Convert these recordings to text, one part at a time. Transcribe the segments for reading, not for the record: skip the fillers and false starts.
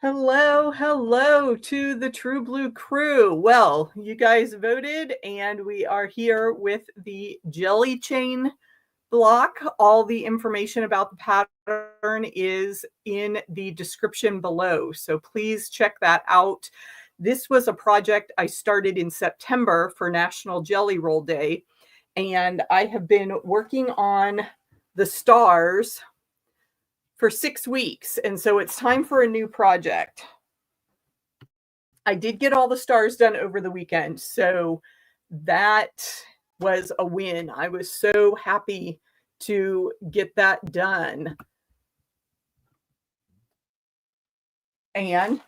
Hello to the True Blue crew. Well, you guys voted, and we are here with the jelly chain block. All the information about the pattern is in the description below, so please check that out. This was a project I started in September for National Jelly Roll Day, and I have been working on the stars for 6 weeks, and so it's time for a new project. I did get all the stars done over the weekend, so that was a win. I was so happy to get that done. And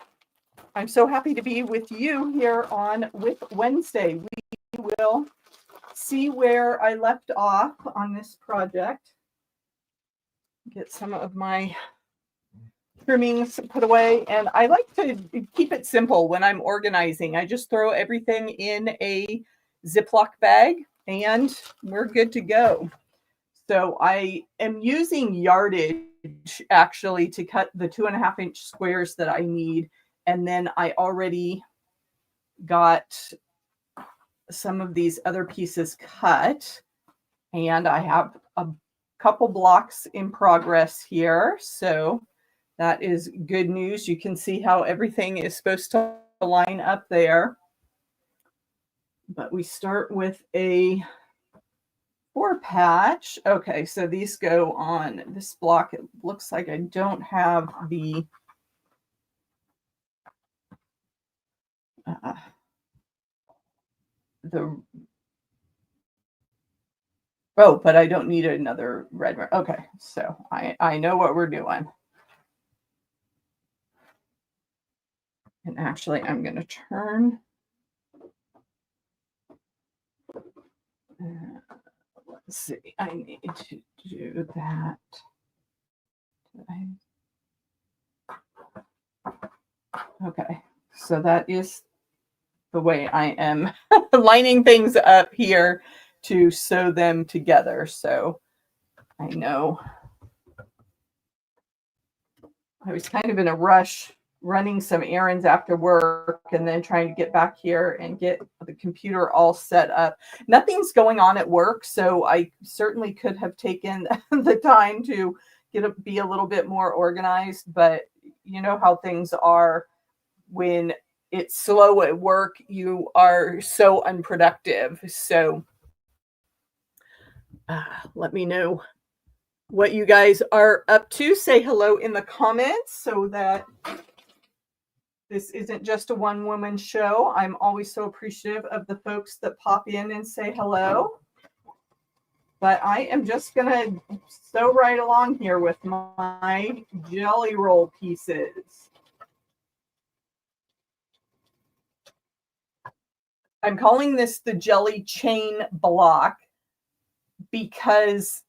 I'm so happy to be with you here on WIP Wednesday. We will see where I left off on this project. Get some of my trimmings put away, and I like to keep it simple when I'm organizing. I just throw everything in a Ziploc bag and we're good to go. So I am using yardage actually to cut the 2.5-inch squares that I need, and then I already got some of these other pieces cut, and I have a couple blocks in progress here, so that is good news. You can see how everything is supposed to line up there. But we start with a 4-patch. Okay, so these go on this block. It looks like I don't have the oh, but I don't need another red. Okay, so I know what we're doing. And actually, I'm going to turn. Let's see. I need to do that. Okay, so that is the way I am lining things up here to sew them together. So I know I was kind of in a rush running some errands after work and then trying to get back here and get the computer all set up. Nothing's going on at work, so I certainly could have taken the time to be a little bit more organized, but you know how things are when it's slow at work, you are so unproductive. So let me know what you guys are up to. Say hello in the comments so that this isn't just a one-woman show. I'm always so appreciative of the folks that pop in and say hello. But I am just going to sew right along here with my jelly roll pieces. I'm calling this the jelly chain block because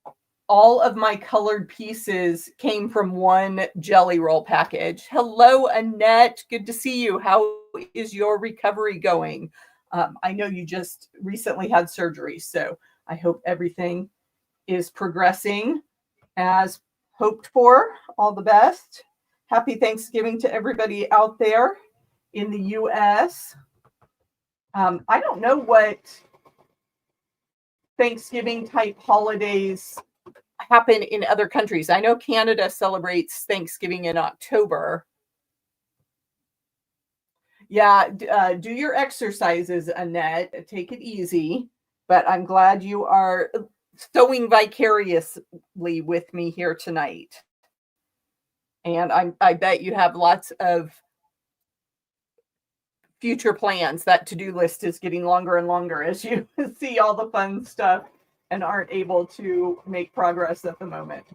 all of my colored pieces came from one jelly roll package. Hello, Annette. Good to see you. How is your recovery going? I know you just recently had surgery, so I hope everything is progressing as hoped for. All the best. Happy Thanksgiving to everybody out there in the U.S. I don't know what Thanksgiving type holidays happen in other countries. I know Canada celebrates Thanksgiving in October. Yeah, do your exercises, Annette. Take it easy. But I'm glad you are sewing vicariously with me here tonight. And I bet you have lots of future plans. That to-do list is getting longer and longer as you see all the fun stuff and aren't able to make progress at the moment.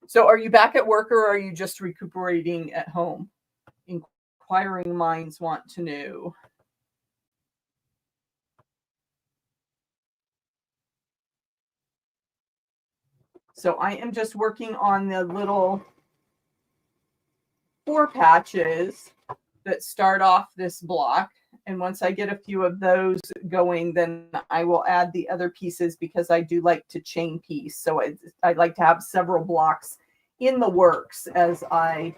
So are you back at work or are you just recuperating at home? Inquiring minds want to know. So I am just working on the little 4 patches that start off this block. And once I get a few of those going, then I will add the other pieces because I do like to chain piece. So I'd like to have several blocks in the works as I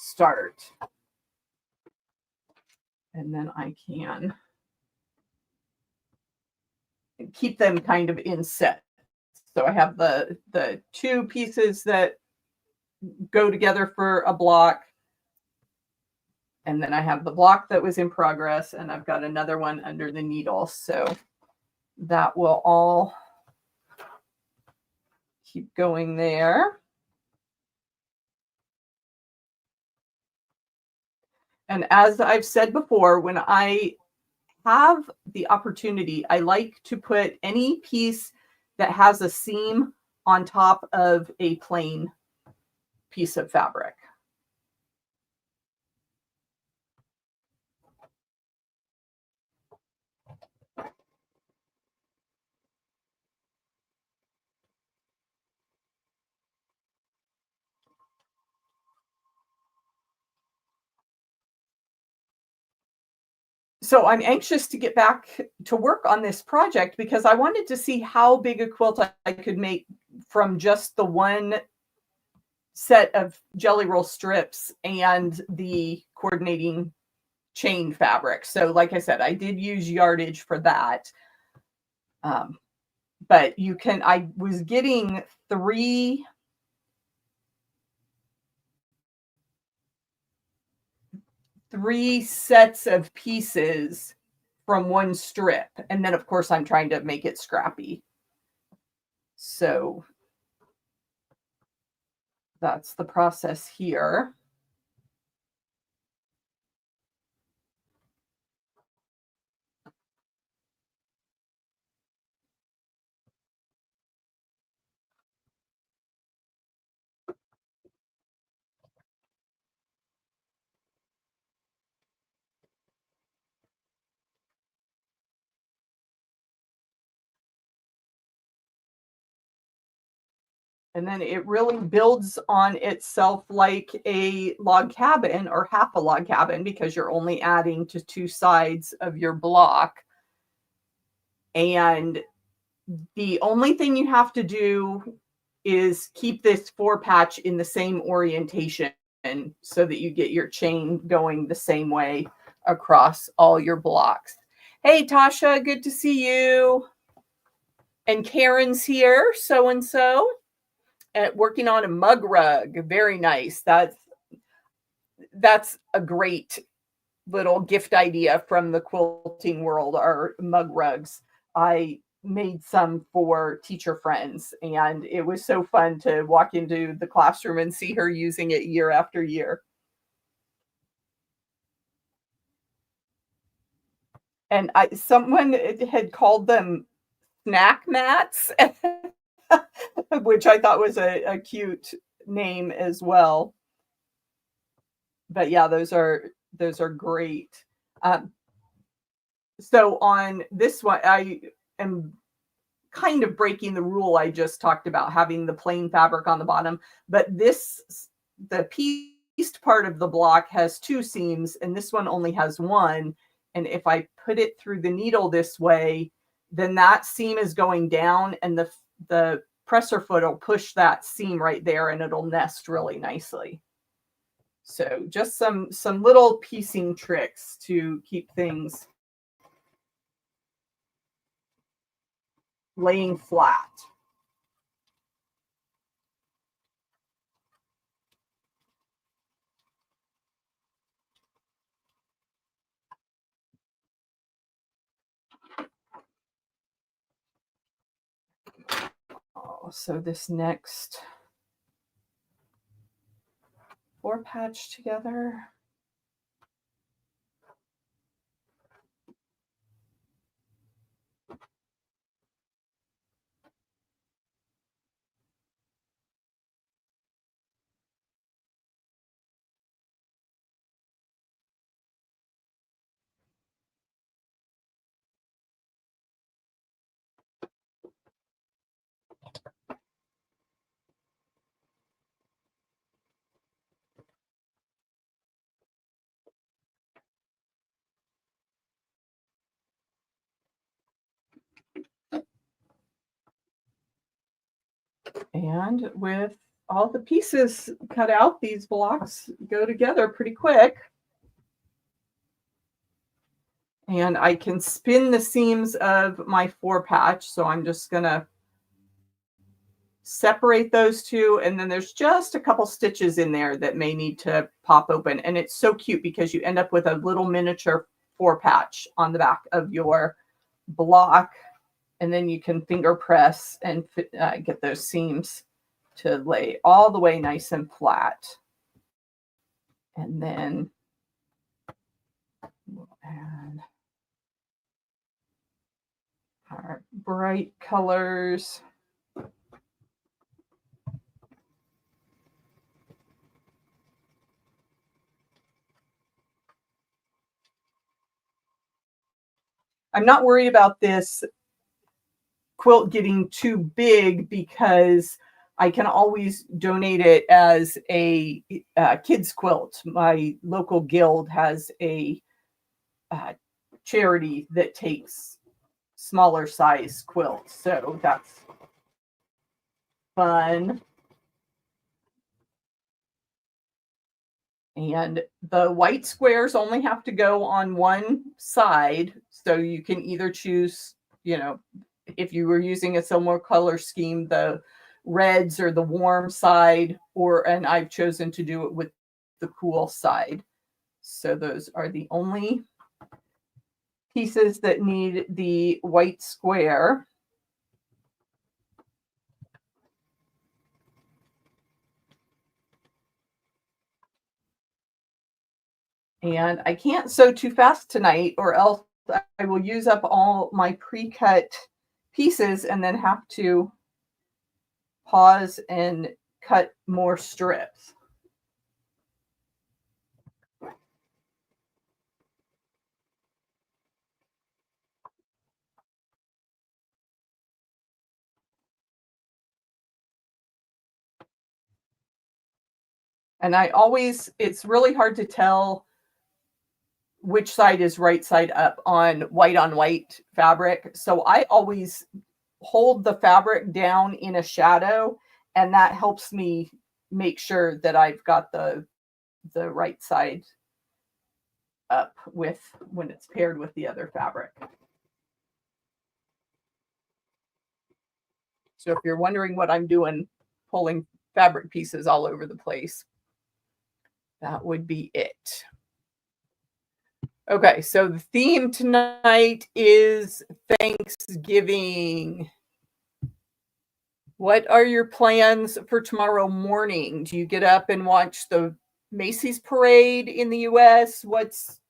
start. And then I can keep them kind of in set. So I have the two pieces that go together for a block. And then I have the block that was in progress, and I've got another one under the needle. So that will all keep going there. And as I've said before, when I have the opportunity, I like to put any piece that has a seam on top of a plain piece of fabric. So I'm anxious to get back to work on this project because I wanted to see how big a quilt I could make from just the one set of jelly roll strips and the coordinating chain fabric. So like I said, I did use yardage for that. But I was getting three sets of pieces from one strip. And then of course I'm trying to make it scrappy. So that's the process here. And then it really builds on itself like a log cabin or half a log cabin because you're only adding to two sides of your block. And the only thing you have to do is keep this 4-patch in the same orientation so that you get your chain going the same way across all your blocks. Hey, Tasha, good to see you. And Karen's here, so-and-so. Working on a mug rug. Very nice. That's a great little gift idea from the quilting world, are mug rugs. I made some for teacher friends, and it was so fun to walk into the classroom and see her using it year after year. And someone had called them snack mats, which I thought was a cute name as well. But yeah, those are great. So on this one, I am kind of breaking the rule I just talked about, having the plain fabric on the bottom. But the pieced part of the block has two seams, and this one only has one. And if I put it through the needle this way, then that seam is going down, and the presser foot will push that seam right there, and it'll nest really nicely. So just some little piecing tricks to keep things laying flat. Oh, so this next 4-patch together. And with all the pieces cut out. These blocks go together pretty quick. And I can spin the seams of my 4-patch. So I'm just going to separate those two. And then there's just a couple stitches in there that may need to pop open. And it's so cute because you end up with a little miniature 4-patch on the back of your block. And then you can finger press and get those seams to lay all the way nice and flat. And then we'll add our bright colors. I'm not worried about this quilt getting too big because I can always donate it as a kids quilt. My local guild has a charity that takes smaller size quilts, so that's fun. And the white squares only have to go on one side, so you can either choose, if you were using a similar color scheme, the reds or the warm side, and I've chosen to do it with the cool side. So those are the only pieces that need the white square. And I can't sew too fast tonight or else I will use up all my pre-cut pieces and then have to pause and cut more strips. And it's really hard to tell which side is right side up on white fabric. So I always hold the fabric down in a shadow, and that helps me make sure that I've got the right side up when it's paired with the other fabric. So if you're wondering what I'm doing, pulling fabric pieces all over the place, that would be it. Okay, so the theme tonight is Thanksgiving. What are your plans for tomorrow morning? Do you get up and watch the Macy's parade in the US? What's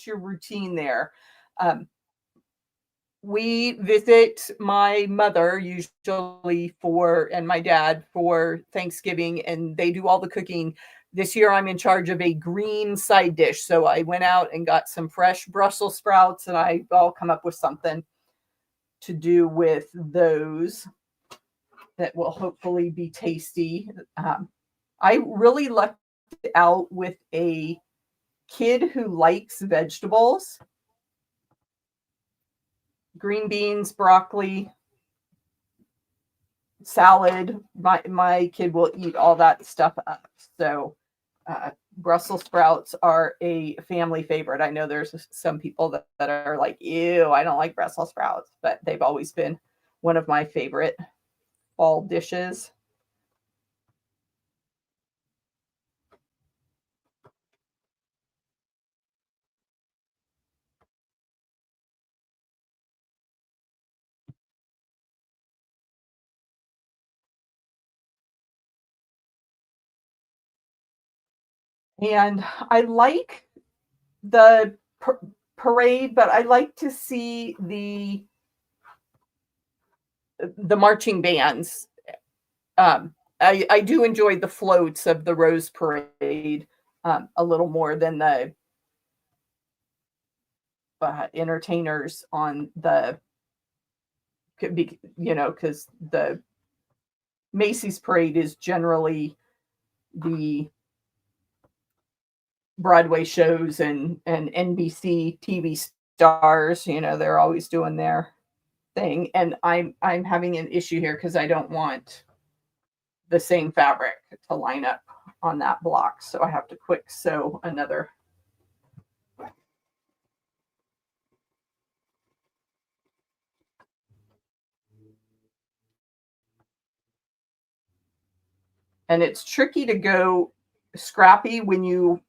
your routine there? We visit my mother usually and my dad for Thanksgiving, and they do all the cooking. This year I'm in charge of a green side dish. So I went out and got some fresh Brussels sprouts, and I'll come up with something to do with those that will hopefully be tasty. I really lucked out with a kid who likes vegetables. Green beans, broccoli, salad. My kid will eat all that stuff up. So Brussels sprouts are a family favorite. I know there's some people that are like, ew, I don't like Brussels sprouts, but they've always been one of my favorite fall dishes. And I like the parade, but I like to see the marching bands. I do enjoy the floats of the Rose Parade a little more than the entertainers on the, because the Macy's Parade is generally the Broadway shows and NBC TV stars. They're always doing their thing, and I'm having an issue here because I don't want the same fabric to line up on that block. So I have to quick sew another. And it's tricky to go scrappy when you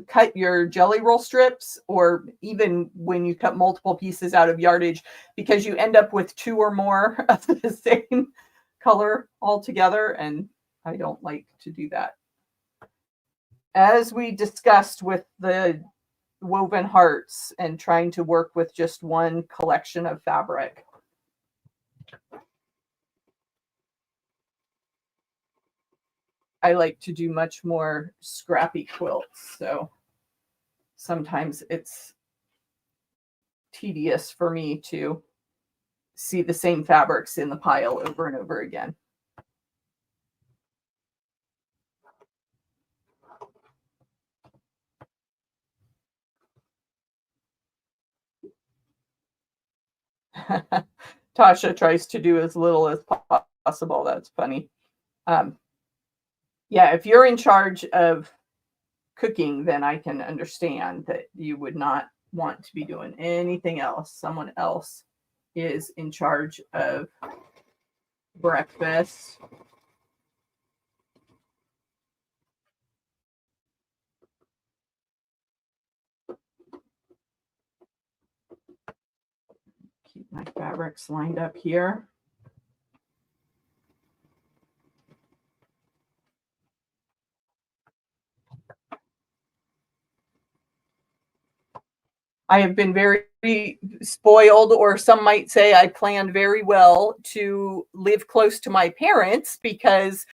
cut your jelly roll strips, or even when you cut multiple pieces out of yardage, because you end up with 2 or more of the same color altogether. And I don't like to do that. As we discussed with the woven hearts and trying to work with just one collection of fabric. I like to do much more scrappy quilts. So sometimes it's tedious for me to see the same fabrics in the pile over and over again. Tasha tries to do as little as possible. That's funny. Yeah, if you're in charge of cooking, then I can understand that you would not want to be doing anything else. Someone else is in charge of breakfast. Keep my fabrics lined up here. I have been very spoiled, or some might say I planned very well to live close to my parents, because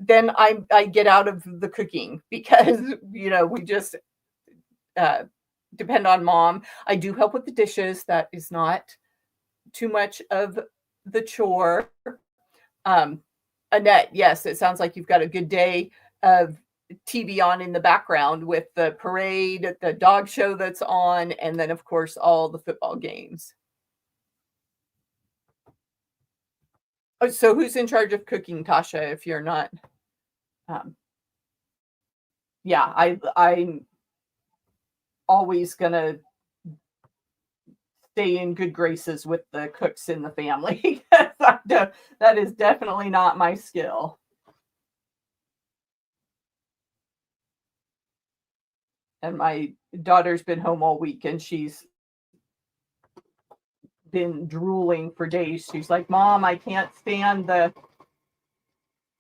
then I get out of the cooking, because we just depend on mom. I do help with the dishes. That is not too much of the chore. Annette, yes, it sounds like you've got a good day of TV on in the background with the parade, the dog show that's on, and then, of course, all the football games. Oh, so who's in charge of cooking, Tasha, if you're not? Yeah, I'm always going to stay in good graces with the cooks in the family. That is definitely not my skill. And my daughter's been home all week, and she's been drooling for days. She's like, Mom, I can't stand the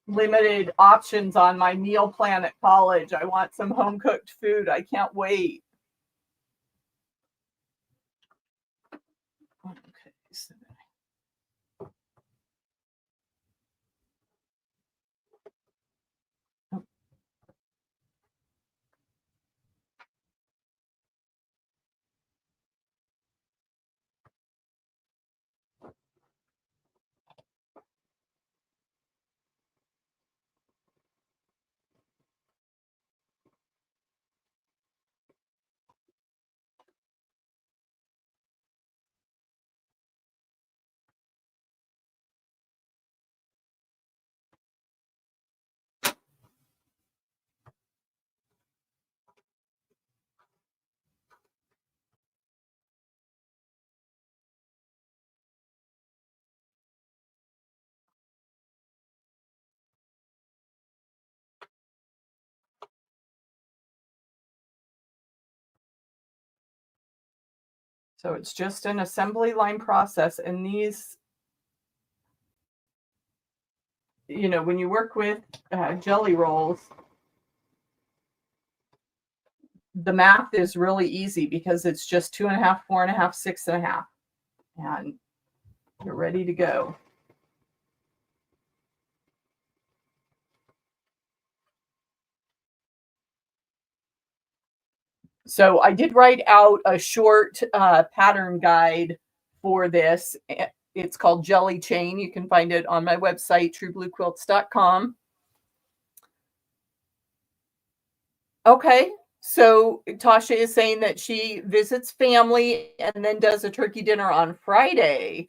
limited options on my meal plan at college. I want some home cooked food. I can't wait. Okay, so it's just an assembly line process. And these, when you work with jelly rolls, the math is really easy, because it's just 2.5, 4.5, 6.5, and you're ready to go. So I did write out a short pattern guide for this. It's called Jelly Chain. You can find it on my website, truebluequilts.com. Okay, so Tasha is saying that she visits family and then does a turkey dinner on Friday.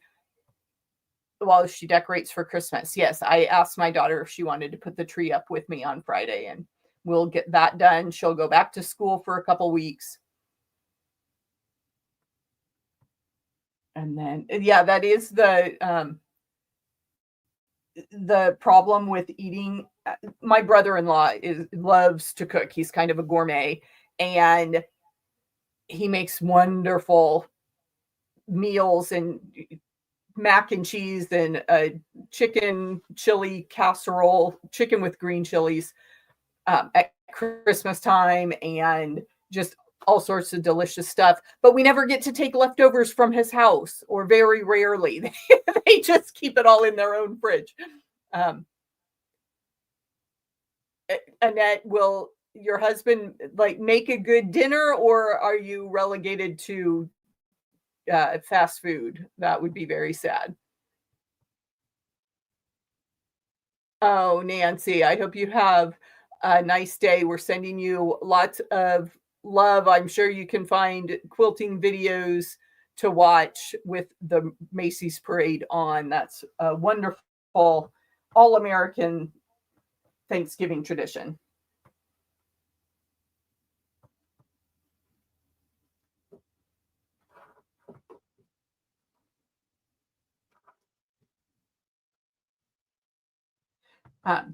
while she decorates for Christmas. Yes, I asked my daughter if she wanted to put the tree up with me on Friday, and we'll get that done. She'll go back to school for a couple weeks. And then, yeah, that is the problem with eating. My brother-in-law loves to cook. He's kind of a gourmet, and he makes wonderful meals and mac and cheese and a chicken chili casserole, chicken with green chilies at Christmas time, and just all sorts of delicious stuff. But we never get to take leftovers from his house, or very rarely. They just keep it all in their own fridge. Um, Annette, will your husband like make a good dinner, or are you relegated to fast food? That would be very sad. Oh, Nancy, I hope you have a nice day. We're sending you lots of love. I'm sure you can find quilting videos to watch with the Macy's parade on. That's a wonderful all American Thanksgiving tradition.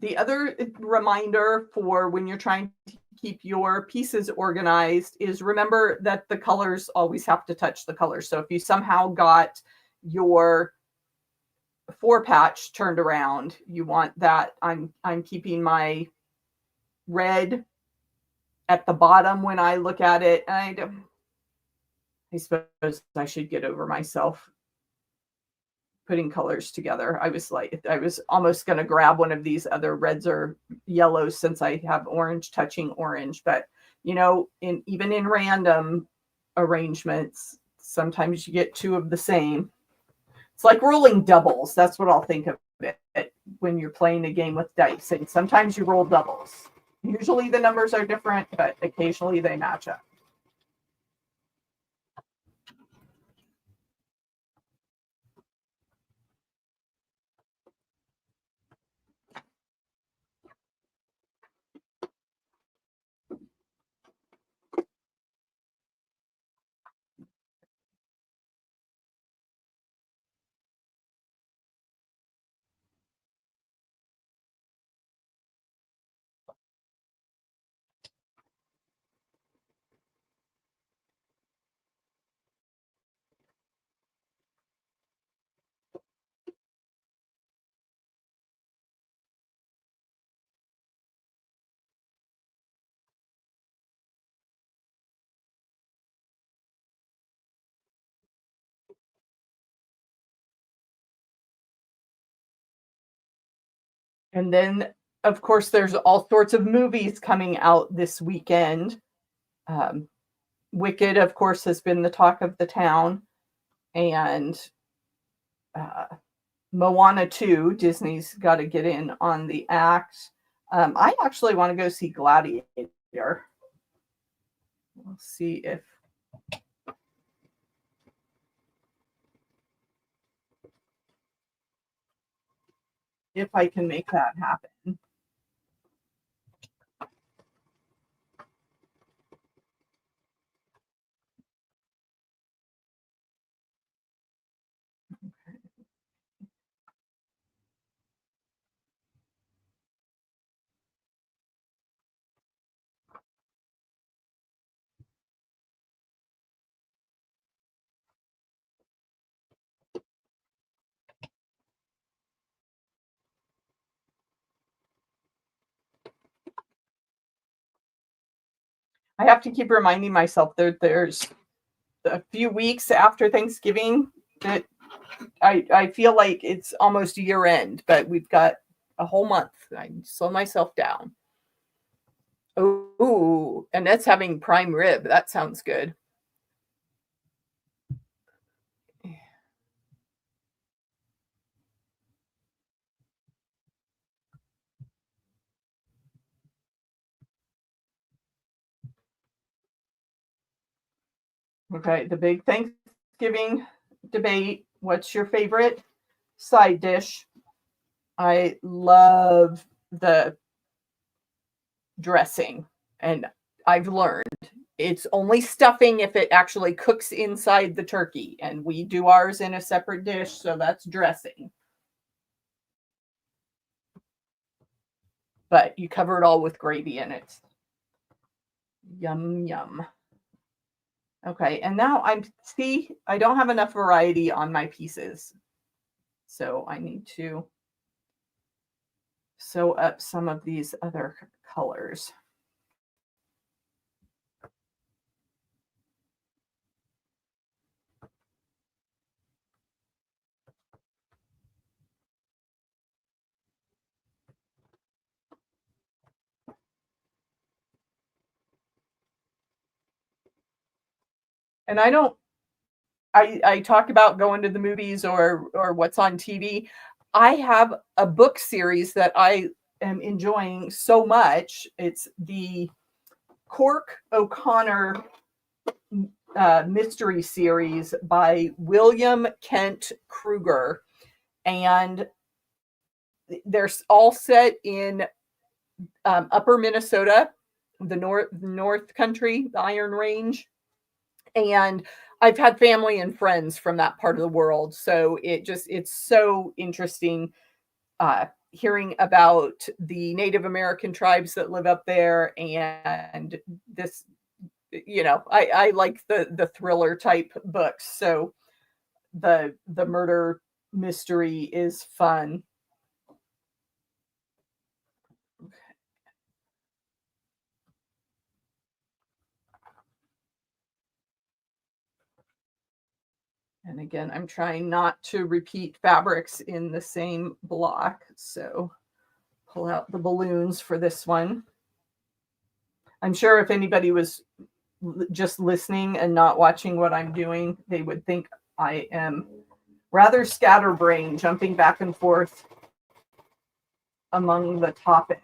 The other reminder for when you're trying to keep your pieces organized is remember that the colors always have to touch the colors. So if you somehow got your four patch turned around, you want that. I'm keeping my red at the bottom when I look at it. I suppose I should get over myself putting colors together. I was almost going to grab one of these other reds or yellows since I have orange touching orange, but in even in random arrangements, sometimes you get two of the same. It's like rolling doubles. That's what I'll think of it when you're playing a game with dice. And sometimes you roll doubles. Usually the numbers are different, but occasionally they match up. And then, of course, there's all sorts of movies coming out this weekend. Um, Wicked, of course, has been the talk of the town, and uh, Moana 2, Disney's got to get in on the act. I actually want to go see Gladiator. We'll see if I can make that happen. I have to keep reminding myself that there's a few weeks after Thanksgiving that I feel like it's almost year end, but we've got a whole month. I slow myself down. Oh, and that's having prime rib. That sounds good. Okay, the big Thanksgiving debate. What's your favorite side dish. I love the dressing, and I've learned it's only stuffing if it actually cooks inside the turkey, and we do ours in a separate dish, so that's dressing. But you cover it all with gravy and it's yum yum. Okay, and now I don't have enough variety on my pieces. So I need to sew up some of these other colors. And I talk about going to the movies or what's on TV. I have a book series that I am enjoying so much. It's the Cork O'Connor mystery series by William Kent Kruger, and they're all set in upper Minnesota, the North Country, the Iron Range, and I've had family and friends from that part of the world, so it's so interesting hearing about the Native American tribes that live up there, and this, I like the thriller type books, so the murder mystery is fun. And again, I'm trying not to repeat fabrics in the same block, so pull out the balloons for this one. I'm sure if anybody was just listening and not watching what I'm doing, they would think I am rather scatterbrained, jumping back and forth among the topics.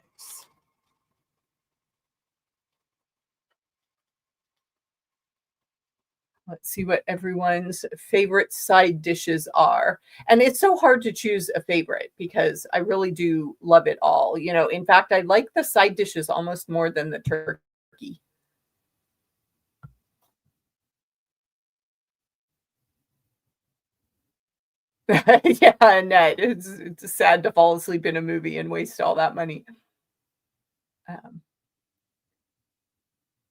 Let's see what everyone's favorite side dishes are. And it's so hard to choose a favorite because I really do love it all. In fact, I like the side dishes almost more than the turkey. Yeah, Annette, it's sad to fall asleep in a movie and waste all that money. Um,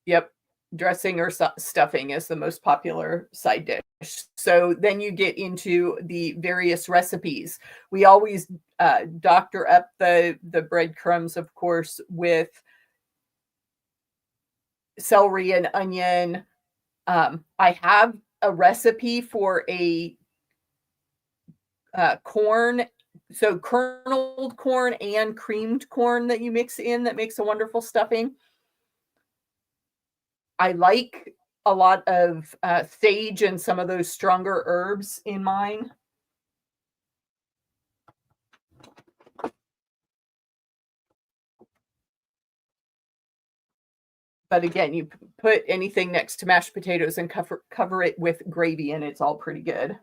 yep, dressing or stuffing is the most popular side dish. So then you get into the various recipes. We always doctor up the breadcrumbs, of course, with celery and onion. I have a recipe for a corn, so kerneled corn and creamed corn that you mix in that makes a wonderful stuffing. I like a lot of sage and some of those stronger herbs in mine. But again, you put anything next to mashed potatoes and cover it with gravy, and it's all pretty good.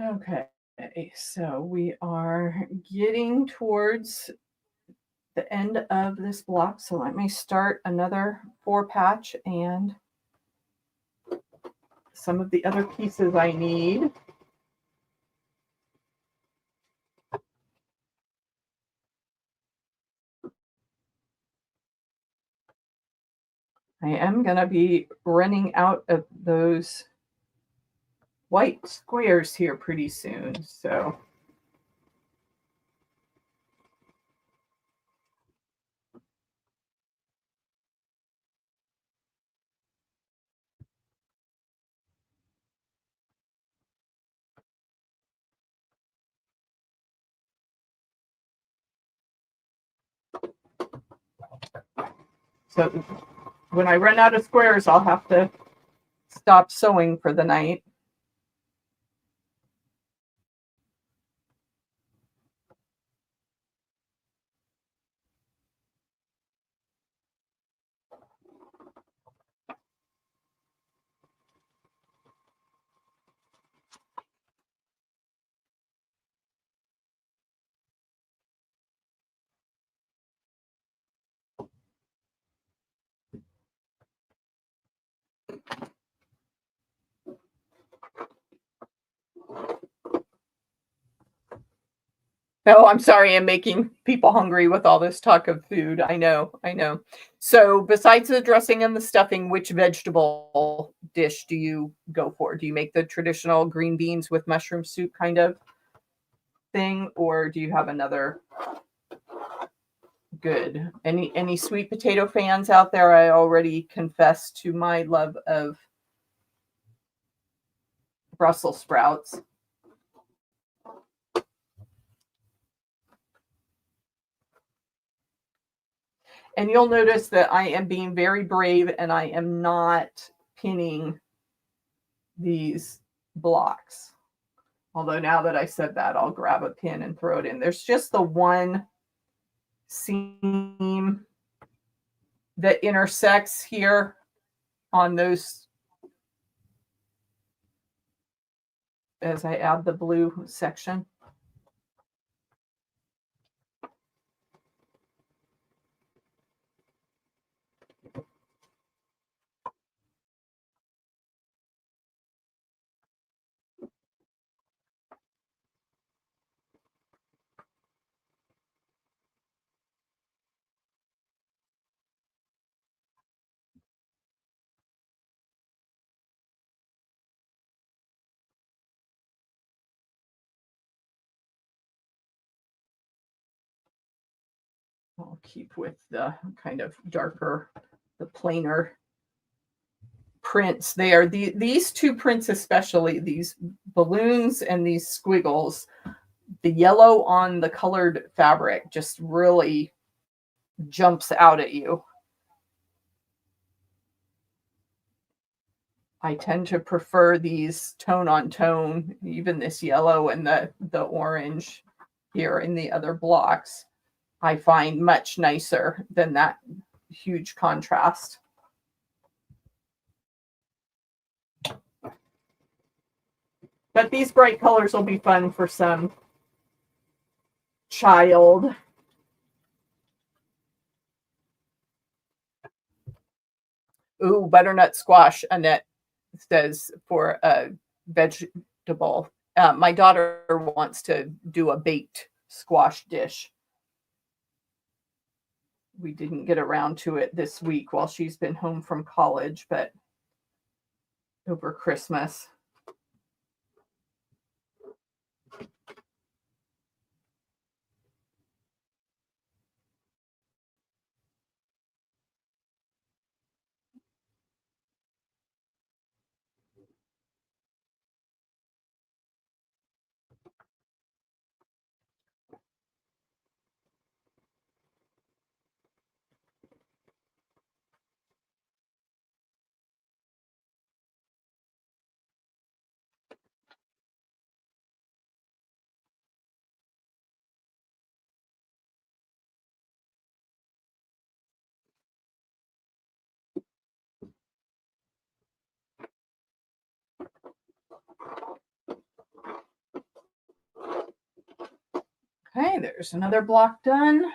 Okay, so we are getting towards the end of this block. So let me start another 4 patch and some of the other pieces I need. I am going to be running out of those white squares here pretty soon. So So when I run out of squares, I'll have to stop sewing for the night. Oh, I'm sorry. I'm making people hungry with all this talk of food. I know. So besides the dressing and the stuffing, which vegetable dish do you go for? Do you make the traditional green beans with mushroom soup kind of thing, or do you have another good? Any sweet potato fans out there? I already confessed to my love of Brussels sprouts. And you'll notice that I am being very brave and I am not pinning these blocks. Although now that I said that, I'll grab a pin and throw it in. There's just the one seam that intersects here on those as I add the blue section. I'll keep with the kind of darker, the plainer prints there. These two prints, especially these balloons and these squiggles, the yellow on the colored fabric just really jumps out at you. I tend to prefer these tone on tone, even this yellow and the orange here in the other blocks. I find much nicer than that huge contrast. But these bright colors will be fun for some child. Ooh, butternut squash, Annette says, for a vegetable. My daughter wants to do a baked squash dish. We didn't get around to it this week while she's been home from college, but over Christmas. Okay, there's another block done.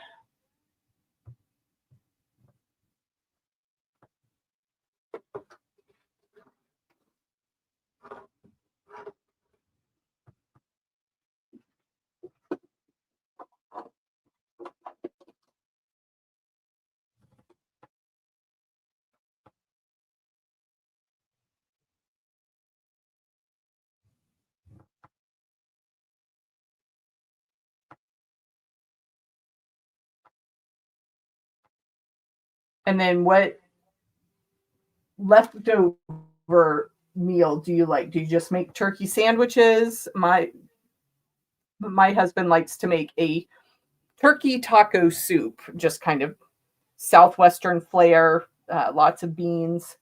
And then what leftover meal do you like? Do you just make turkey sandwiches? My husband likes to make a turkey taco soup, just kind of southwestern flair, lots of beans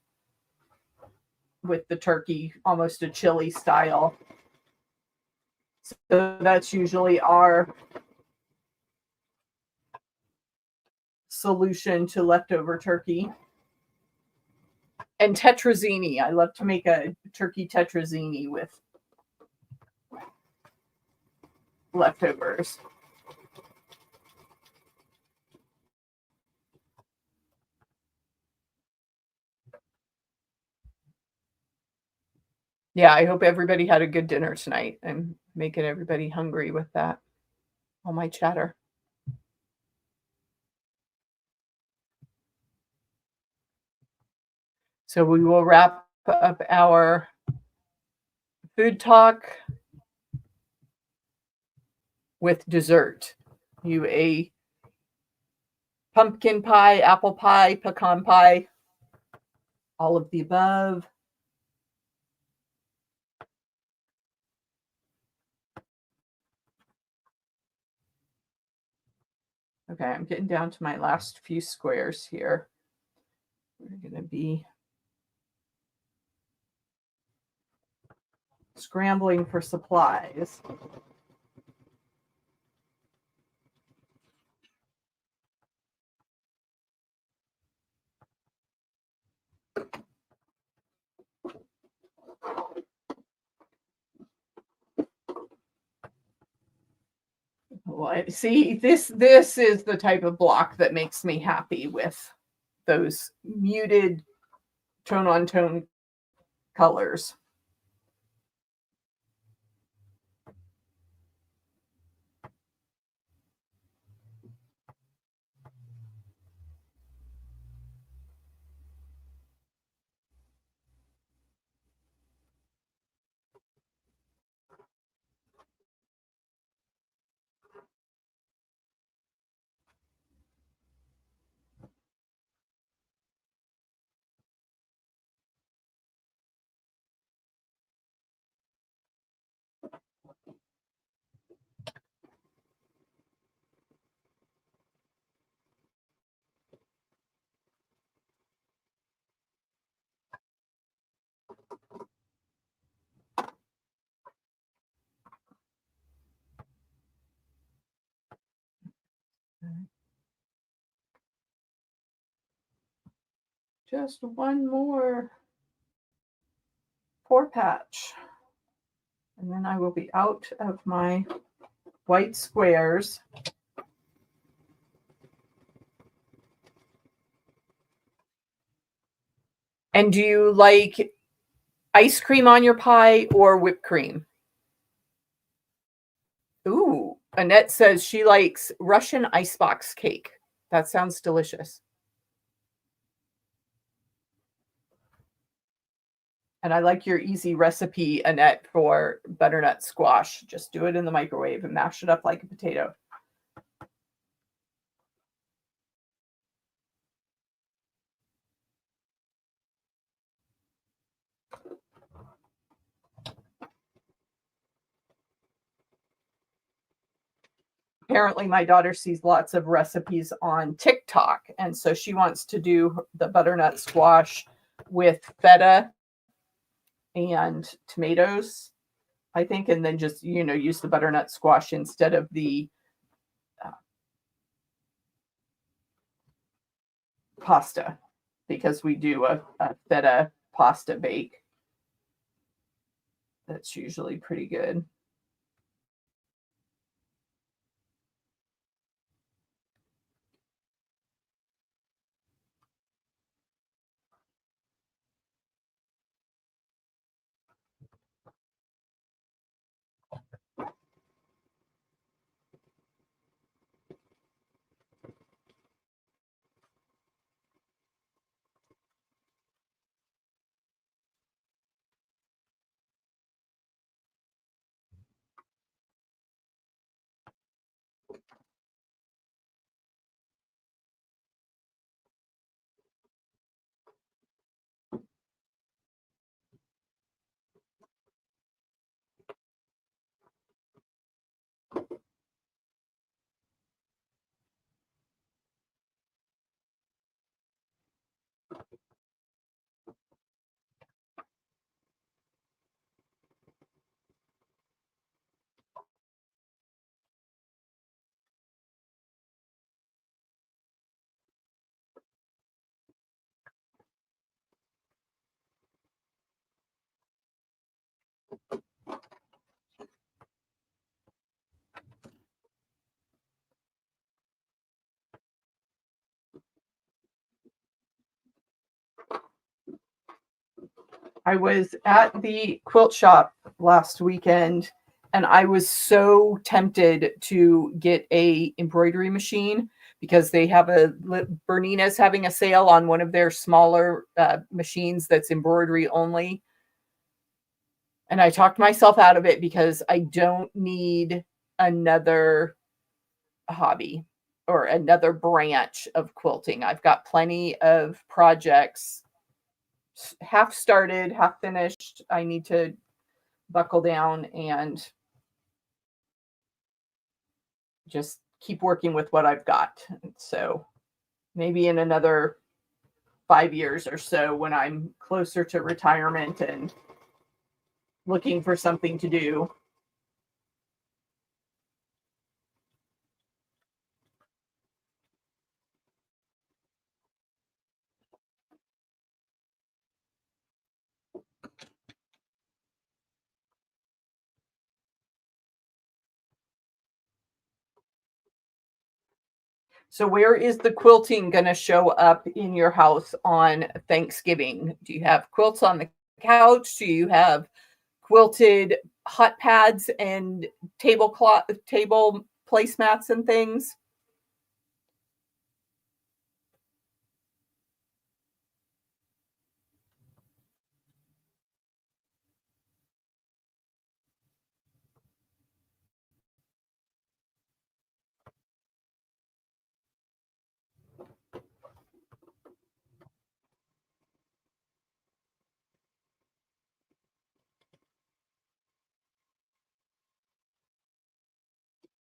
with the turkey, almost a chili style. So that's usually our solution to leftover turkey. And tetrazzini. I love to make a turkey tetrazzini with leftovers. Yeah, I hope everybody had a good dinner tonight. I'm making everybody hungry with that. All my chatter. So we will wrap up our food talk with dessert. You a pumpkin pie, apple pie, pecan pie, all of the above. Okay, I'm getting down to my last few squares here. We're going to be scrambling for supplies. Well, see, this is the type of block that makes me happy with those muted tone on tone colors. Just one more pour patch. And then I will be out of my white squares. And do you like ice cream on your pie or whipped cream? Ooh, Annette says she likes Russian icebox cake. That sounds delicious. And I like your easy recipe, Annette, for butternut squash. Just do it in the microwave and mash it up like a potato. Apparently, my daughter sees lots of recipes on TikTok. And so she wants to do the butternut squash with feta and tomatoes, I think, and then just, use the butternut squash instead of the pasta, because we do a feta pasta bake. That's usually pretty good. I was at the quilt shop last weekend and I was so tempted to get a embroidery machine because they have Bernina's having a sale on one of their smaller machines that's embroidery only. And I talked myself out of it because I don't need another hobby or another branch of quilting. I've got plenty of projects, half started, half finished. I need to buckle down and just keep working with what I've got. So maybe in another 5 years or so, when I'm closer to retirement and looking for something to do. So where is the quilting going to show up in your house on Thanksgiving? Do you have quilts on the couch? Do you have quilted hot pads and table placemats and things?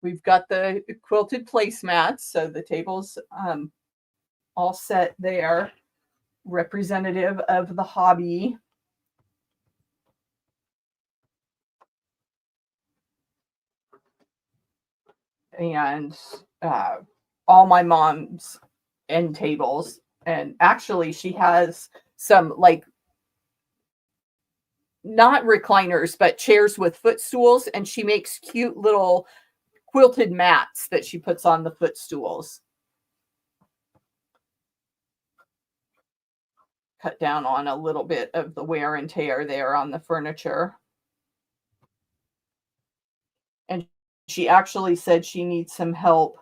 We've got the quilted placemats, so the tables all set there, representative of the hobby. And all my mom's end tables. And actually, she has some like not recliners, but chairs with footstools. And she makes cute little quilted mats that she puts on the footstools. Cut down on a little bit of the wear and tear there on the furniture. And she actually said she needs some help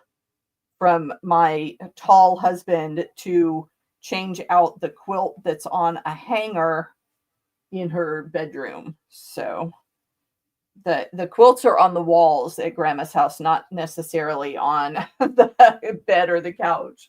from my tall husband to change out the quilt that's on a hanger in her bedroom. So the quilts are on the walls at Grandma's house, not necessarily on the bed or the couch.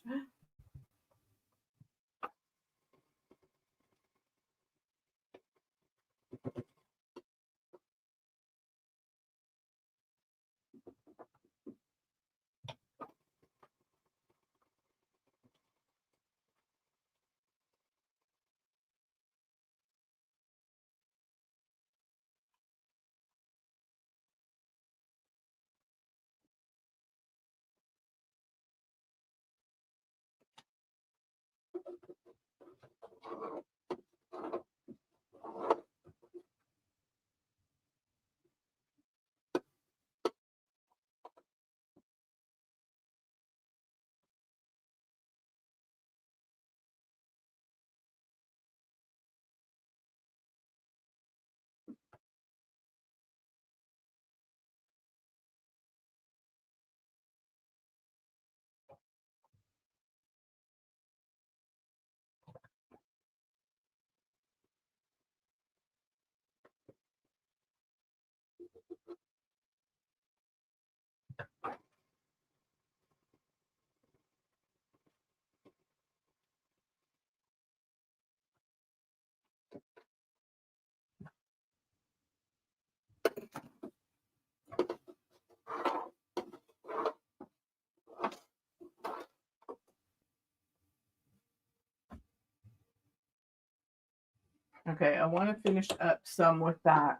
Okay, I want to finish up some with that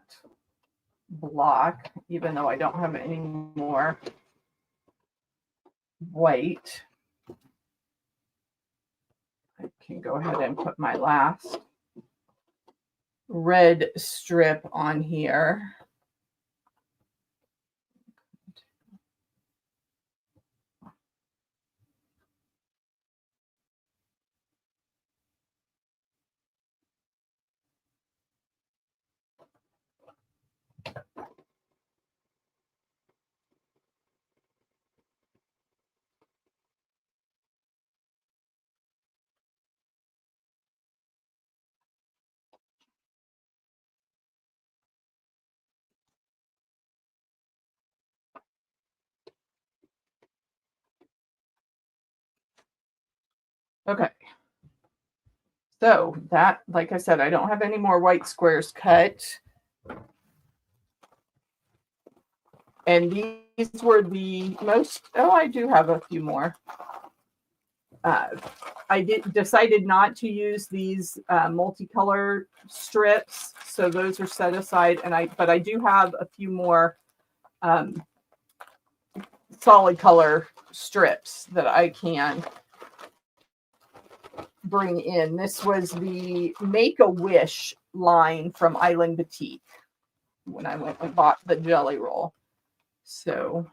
block, even though I don't have any more white. I can go ahead and put my last red strip on here. Okay. So that, like I said, I don't have any more white squares cut. And these were the most, oh, I do have a few more. I decided not to use these multicolor strips, so those are set aside. But I do have a few more solid color strips that I can bring in. This was the Make-A-Wish line from Island Boutique when I went and bought the jelly roll. So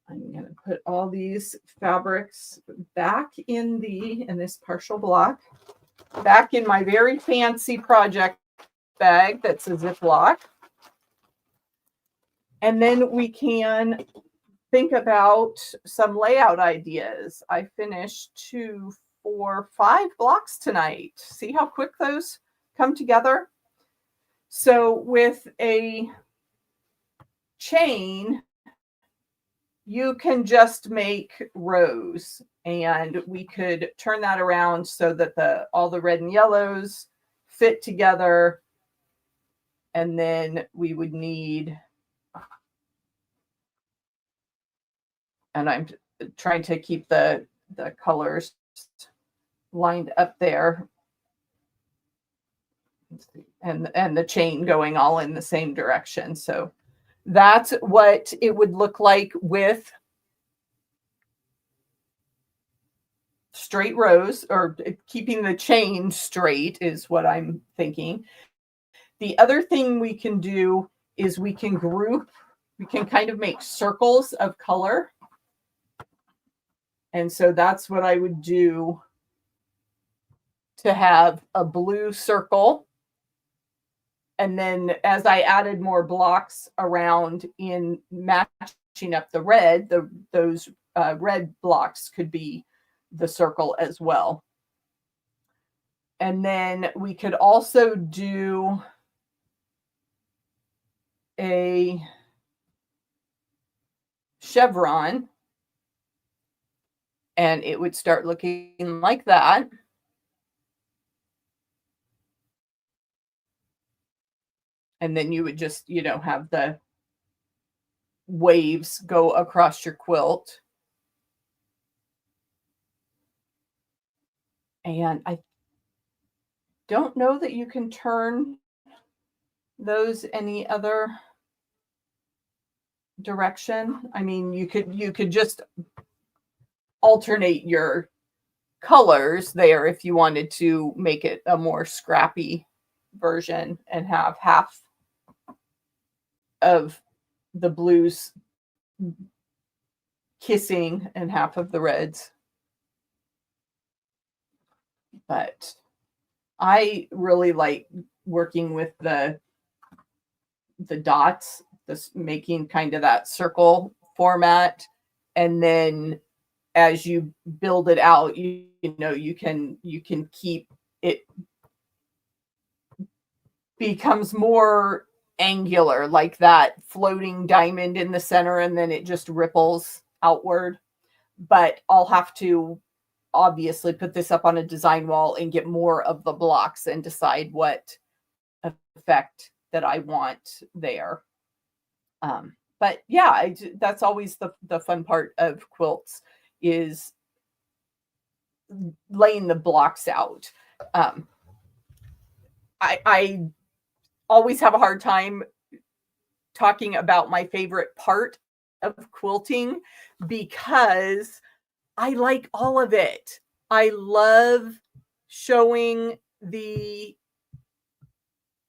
I'm going to put all these fabrics back in this partial block, back in my very fancy project bag that's a Ziploc. And then we can think about some layout ideas. I finished 2, 4, 5 blocks tonight. See how quick those come together? So with a chain, you can just make rows, and we could turn that around so that all the red and yellows fit together. And then we would need, and I'm trying to keep the colors lined up there, and the chain going all in the same direction. So that's what it would look like with straight rows, or keeping the chain straight is what I'm thinking. The other thing we can do is we can kind of make circles of color. And so that's what I would do to have a blue circle. And then as I added more blocks around in matching up the red, those red blocks could be the circle as well. And then we could also do a chevron, and it would start looking like that. And then you would just, have the waves go across your quilt. And I don't know that you can turn those any other direction. I mean, you could just alternate your colors there if you wanted to make it a more scrappy version and have half of the blues kissing and half of the reds. But I really like working with the dots, making kind of that circle format. And then as you build it out, you can keep it, becomes more angular, like that floating diamond in the center, and then it just ripples outward. But I'll have to obviously put this up on a design wall and get more of the blocks and decide what effect that I want there. But yeah, that's always the fun part of quilts, is laying the blocks out. I always have a hard time talking about my favorite part of quilting, because I like all of it. I love showing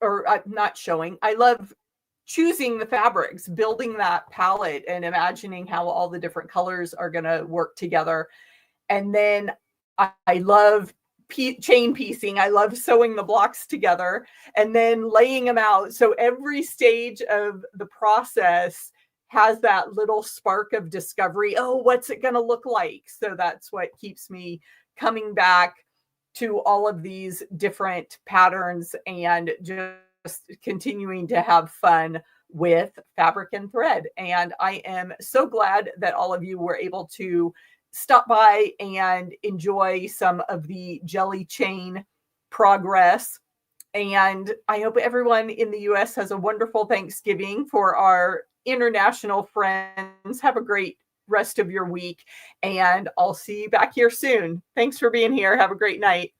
I love choosing the fabrics, building that palette, and imagining how all the different colors are going to work together. And then I love chain piecing. I love sewing the blocks together and then laying them out. So every stage of the process has that little spark of discovery. Oh, what's it going to look like? So that's what keeps me coming back to all of these different patterns and just continuing to have fun with fabric and thread. And I am so glad that all of you were able to stop by and enjoy some of the jelly chain progress. And I hope everyone in the US has a wonderful Thanksgiving. For our international friends, have a great rest of your week. And I'll see you back here soon. Thanks for being here. Have a great night.